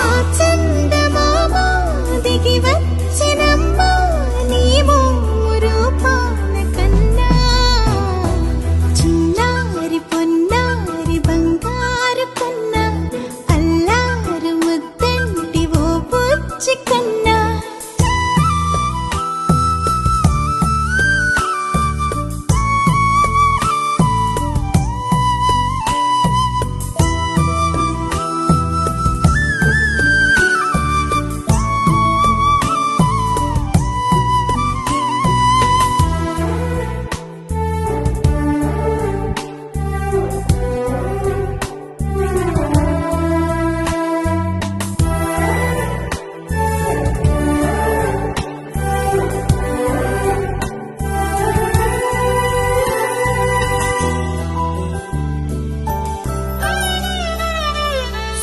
ఆ చందమామ దిగి వచ్చినమ్మా నీ రూపాల కన్నా చిన్నారి పొన్నారి బంగారు కొన్న అల్లారు ముద్దంటి ఓ బుచ్చి కన్నా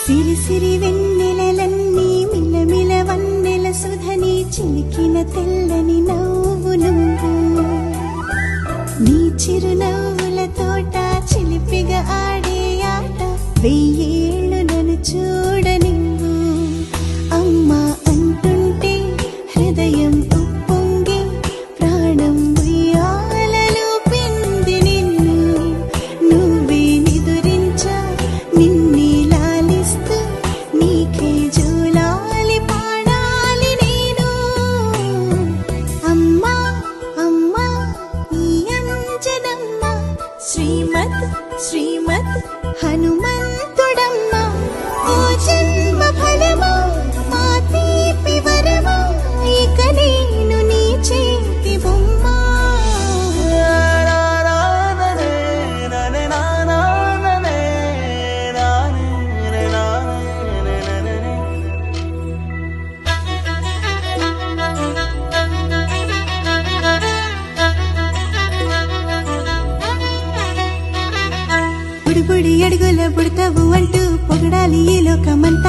సిరి సిరి వెన్నెలలన్నీ మిలమిల వన్నెల సుధని చిలికిన తెల్లని నవ్వు నువ్వు నీ చిరునవ్వుల తోట చిలిపిగా ఆడే ఆట వెయ్యేళ్ళు నన్ను చూడ నువ్వు అమ్మా అంటుంటే హృదయం ఉప్పొంగి ప్రాణం ఉయ్యాలలో పింది నిన్ను నువ్వే నిదురించా నిన్నే నీకే జోలాలి పాడాలి నేను అమ్మా అమ్మా ఈ అంజనమ్మ శ్రీమత్ శ్రీమత్ హనుమంతుడమ్మ ఓ జన్మ ఫలమా మా తీపి వరమా ఇక నేను నీ చేతి బొమ్మ బుడి బుడి అడుగుల బుడతావు అంటూ పొగడాలి ఈ లోకమంతా